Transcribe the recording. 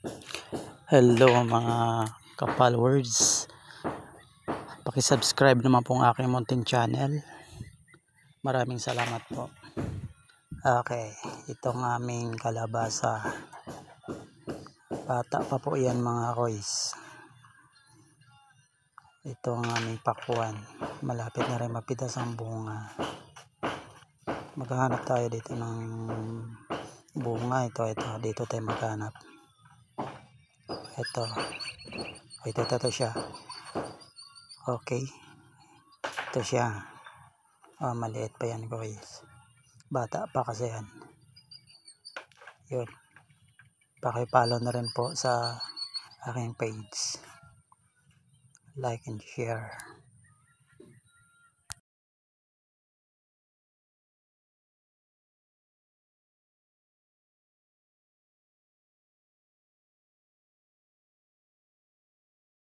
Hello mga ka-followers, paki-subscribe naman po ang aking munting channel. Maraming salamat po. Okay, itong aming kalabasa, bata pa po yan mga koys. Ito ang aming pakwan, malapit na rin mapitas ang bunga. Maghahanap tayo dito ng bunga. Dito tayo maghanap. Ito siya. Okay, ito siya. Maliit pa yan guys, bata pa kasi yan. Yun, paki-follow na rin po sa aking page, like and share.